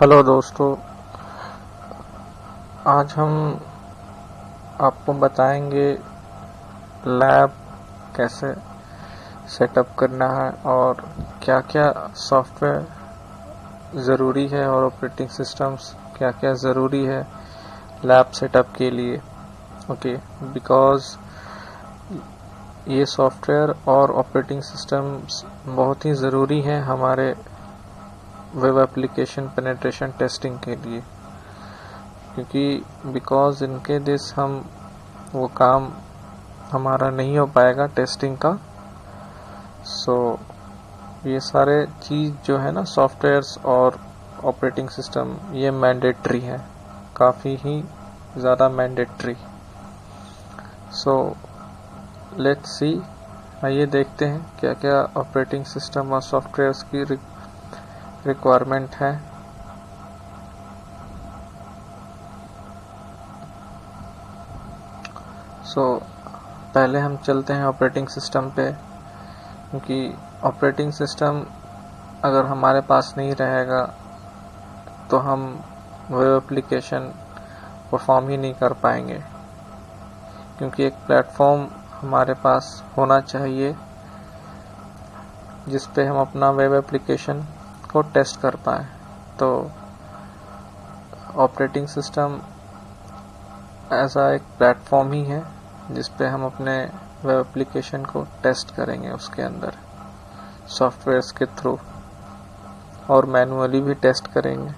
Hello दोस्तों, आज हम आपको बताएंगे लैब कैसे सेटअप करना है और क्या-क्या सॉफ्टवेयर ज़रूरी है और ऑपरेटिंग सिस्टम्स क्या-क्या ज़रूरी है लैब सेटअप के लिए। ओके, बिकॉज़ ये सॉफ्टवेयर और ऑपरेटिंग सिस्टम्स बहुत ही ज़रूरी हैं हमारे वेब एप्लीकेशन पेनिट्रेशन टेस्टिंग के लिए, क्योंकि बिकॉज़ इनके दिस हम वो काम हमारा नहीं हो पाएगा टेस्टिंग का। सो ये सारे चीज़ जो है ना, सॉफ्टवेयर्स और ऑपरेटिंग सिस्टम, ये मैंडेटरी है, काफ़ी ही ज़्यादा मैंडेटरी। सो लेट्स सी, आइए देखते हैं क्या क्या ऑपरेटिंग सिस्टम और सॉफ्टवेयर्स की रिक्वायरमेंट है। पहले हम चलते हैं ऑपरेटिंग सिस्टम पे, क्योंकि ऑपरेटिंग सिस्टम अगर हमारे पास नहीं रहेगा तो हम वेब एप्लीकेशन परफॉर्म ही नहीं कर पाएंगे, क्योंकि एक प्लेटफॉर्म हमारे पास होना चाहिए जिस पे हम अपना वेब एप्लीकेशन को टेस्ट कर पाएँ। तो ऑपरेटिंग सिस्टम ऐसा एक प्लेटफॉर्म ही है जिस पे हम अपने वेब एप्लीकेशन को टेस्ट करेंगे, उसके अंदर सॉफ्टवेयर्स के थ्रू, और मैन्युअली भी टेस्ट करेंगे।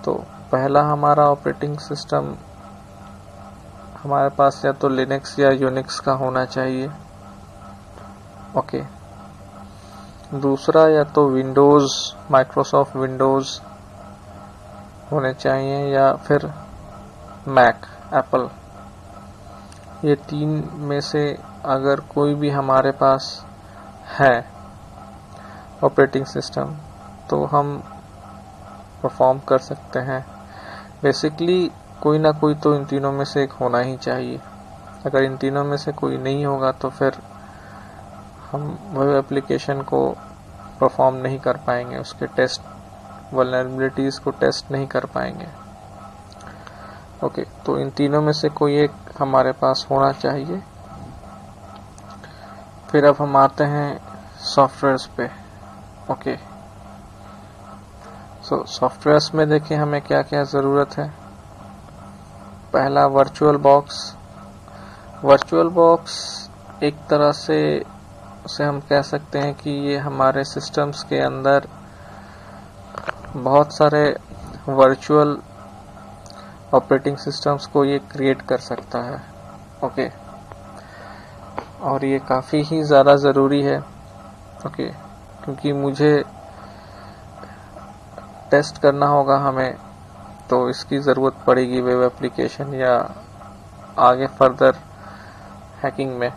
तो पहला हमारा ऑपरेटिंग सिस्टम हमारे पास या तो लिनक्स या यूनिक्स का होना चाहिए। ओके, दूसरा या तो विंडोज़, माइक्रोसॉफ्ट विंडोज़ होने चाहिए, या फिर मैक, एप्पल। ये तीन में से अगर कोई भी हमारे पास है ऑपरेटिंग सिस्टम तो हम परफॉर्म कर सकते हैं। बेसिकली कोई ना कोई तो इन तीनों में से एक होना ही चाहिए। अगर इन तीनों में से कोई नहीं होगा तो फिर हम वेब एप्लीकेशन को परफॉर्म नहीं कर पाएंगे, उसके टेस्ट, वल्नरेबिलिटीज़ को टेस्ट नहीं कर पाएंगे। ओके, तो इन तीनों में से कोई एक हमारे पास होना चाहिए। फिर अब हम आते हैं सॉफ्टवेयर्स पे। ओके, सॉफ्टवेयर्स में देखिए हमें क्या क्या ज़रूरत है। पहला वर्चुअल बॉक्स। वर्चुअल बॉक्स एक तरह से उसे हम कह सकते हैं कि ये हमारे सिस्टम्स के अंदर बहुत सारे वर्चुअल ऑपरेटिंग सिस्टम्स को ये क्रिएट कर सकता है। ओके, और ये काफ़ी ही ज़्यादा ज़रूरी है। ओके, क्योंकि मुझे टेस्ट करना होगा हमें, तो इसकी ज़रूरत पड़ेगी वेब एप्लीकेशन या आगे फर्दर हैकिंग में,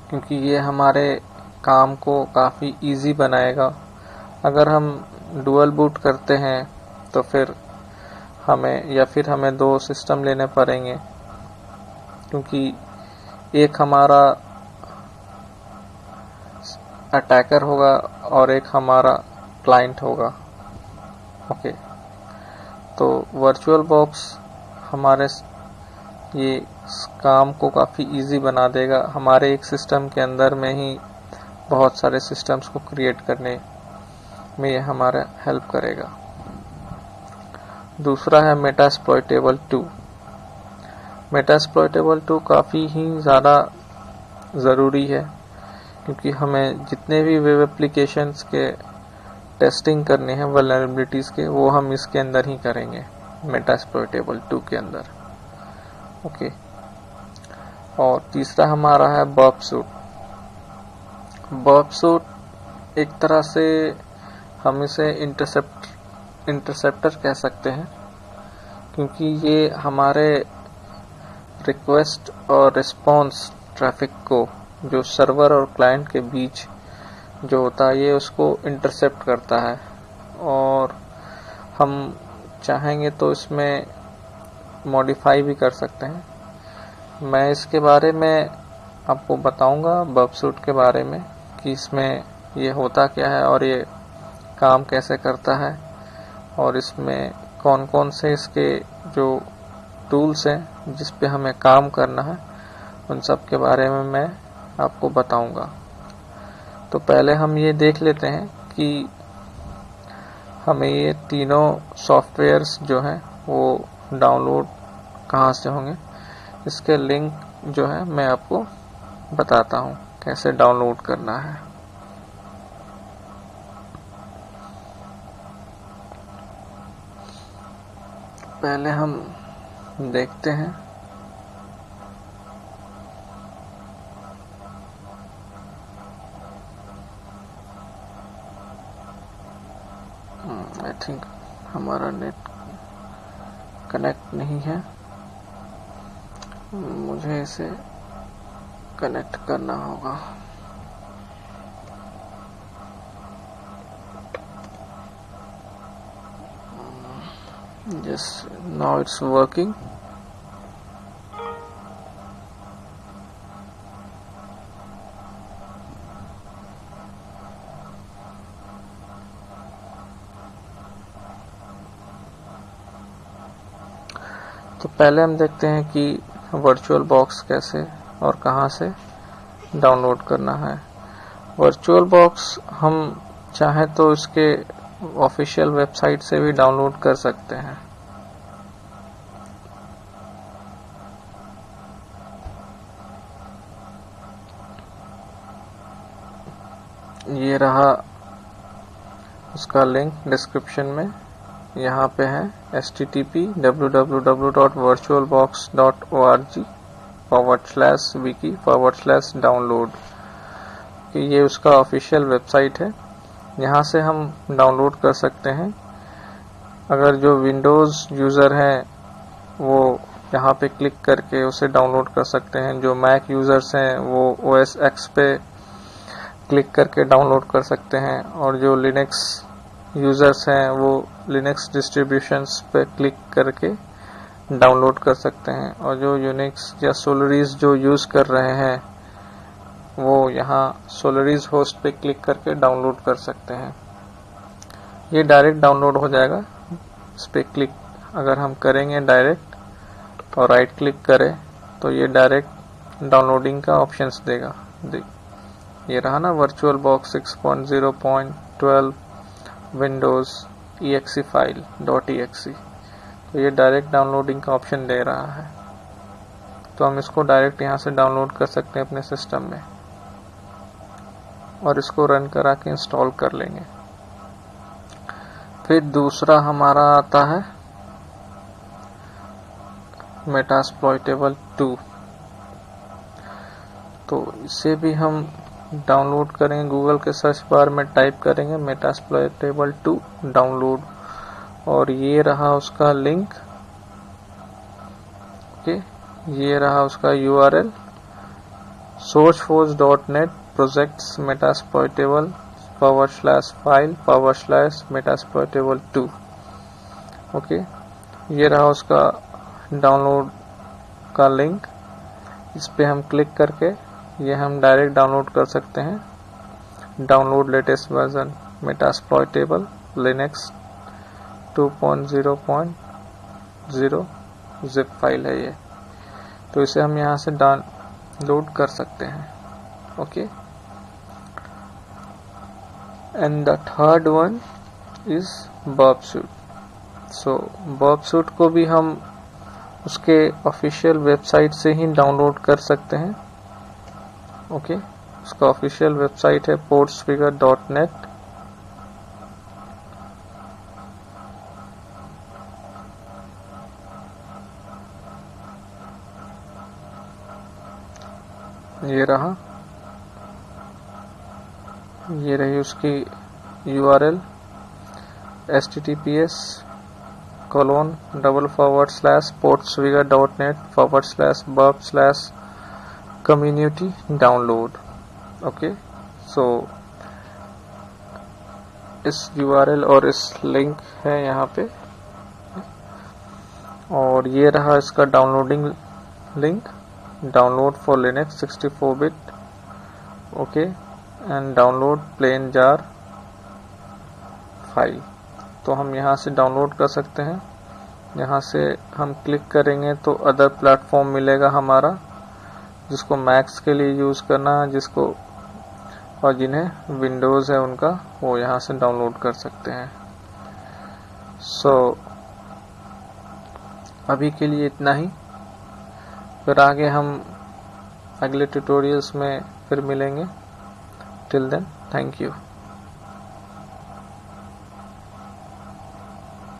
क्योंकि ये हमारे काम को काफ़ी इजी बनाएगा। अगर हम डुअल बूट करते हैं तो फिर हमें दो सिस्टम लेने पड़ेंगे, क्योंकि एक हमारा अटैकर होगा और एक हमारा क्लाइंट होगा। ओके, तो वर्चुअल बॉक्स हमारे ये काम को काफ़ी इजी बना देगा। हमारे एक सिस्टम के अंदर में ही बहुत सारे सिस्टम्स को क्रिएट करने में ये हमारा हेल्प करेगा। दूसरा है मेटास्प्लॉइटेबल 2। मेटास्प्लॉइटेबल 2 काफ़ी ही ज़्यादा ज़रूरी है, क्योंकि हमें जितने भी वेब एप्लीकेशंस के टेस्टिंग करने हैं वल्नरेबिलिटीज़ के, वो हम इसके अंदर ही करेंगे, मेटास्प्लॉइटेबल 2 के अंदर। ओके, और तीसरा हमारा है बग सूट। बग सूट एक तरह से हम इसे इंटरसेप्टर कह सकते हैं, क्योंकि ये हमारे रिक्वेस्ट और रिस्पॉन्स ट्रैफिक को, जो सर्वर और क्लाइंट के बीच जो होता है, ये उसको इंटरसेप्ट करता है। और हम चाहेंगे तो इसमें मॉडिफाई भी कर सकते हैं। मैं इसके बारे में आपको बताऊंगा, बग सूट के बारे में, कि इसमें ये होता क्या है और ये काम कैसे करता है और इसमें कौन कौन से इसके जो टूल्स हैं जिस पे हमें काम करना है उन सब के बारे में मैं आपको बताऊंगा। तो पहले हम ये देख लेते हैं कि हमें ये तीनों सॉफ्टवेयर्स जो हैं वो डाउनलोड कहाँ से होंगे। इसके लिंक जो है मैं आपको बताता हूँ कैसे डाउनलोड करना है। पहले हम देखते हैं आई थिंक हमारा नेट कनेक्ट नहीं है, मुझे इसे कनेक्ट करना होगा। Yes, now it's working. तो पहले हम देखते हैं कि वर्चुअल बॉक्स कैसे और कहां से डाउनलोड करना है। वर्चुअल बॉक्स हम चाहे तो इसके ऑफिशियल वेबसाइट से भी डाउनलोड कर सकते हैं। ये रहा उसका लिंक डिस्क्रिप्शन में, यहाँ पे है http://www.virtualbox.org/wiki/download। ये उसका ऑफिशियल वेबसाइट है, यहाँ से हम डाउनलोड कर सकते हैं। अगर जो विंडोज़ यूज़र हैं वो यहाँ पे क्लिक करके उसे डाउनलोड कर सकते हैं। जो मैक यूज़र्स हैं वो OS X पे क्लिक करके डाउनलोड कर सकते हैं, और जो लिनक्स यूज़र्स हैं वो लिनक्स डिस्ट्रीब्यूशंस पे क्लिक करके डाउनलोड कर सकते हैं, और जो यूनिक्स या सोलरिस जो यूज़ कर रहे हैं वो यहाँ सोलरिस होस्ट पे क्लिक करके डाउनलोड कर सकते हैं। ये डायरेक्ट डाउनलोड हो जाएगा। इस पे क्लिक अगर हम करेंगे डायरेक्ट और राइट क्लिक करें तो ये डायरेक्ट डाउनलोडिंग का ऑप्शंस देगा। ये रहा ना virtual box 6.0.12 Windows exe file .exe। तो ये डायरेक्ट डाउनलोडिंग का ऑप्शन दे रहा है, तो हम इसको डायरेक्ट यहाँ से डाउनलोड कर सकते हैं अपने सिस्टम में और इसको रन करा के इंस्टॉल कर लेंगे। फिर दूसरा हमारा आता है मेटास्प्लॉइटेबल 2। तो इसे भी हम डाउनलोड करेंगे। गूगल के सर्च बार में टाइप करेंगे मेटास्प्लॉइटेबल 2 डाउनलोड, और ये रहा उसका लिंक। ओके, ये रहा उसका URL sourceforge.net projects metasploitable/file/metasploitable2। Okay, ये रहा उसका डाउनलोड का लिंक। इस पे हम क्लिक करके ये हम डायरेक्ट डाउनलोड कर सकते हैं। Download latest version Metasploitable Linux 2.0.0 zip file है ये, तो इसे हम यहाँ से डाउनलोड कर सकते हैं। Okay, and the third one is Burp Suite. So Burp Suite को भी हम उसके ऑफिशियल वेबसाइट से ही डाउनलोड कर सकते हैं। ओके, उसका ऑफिशियल वेबसाइट है portsfigure.net। ये रहा, ये रही उसकी URL https://portsfigure.net/burp/community download। ओके, सो इस URL और इस लिंक है यहाँ पे, और ये रहा इसका downloading link. Download for Linux 64-bit। Okay, and download plain jar file, तो हम यहाँ से डाउनलोड कर सकते हैं। यहाँ से हम क्लिक करेंगे तो अदर प्लेटफॉर्म मिलेगा हमारा, जिसको मैक्स के लिए यूज़ करना है, जिसको और जिन्हें विंडोज़ है उनका, वो यहाँ से डाउनलोड कर सकते हैं। अभी के लिए इतना ही, फिर आगे हम अगले ट्यूटोरियल्स में फिर मिलेंगे। Till then, thank you.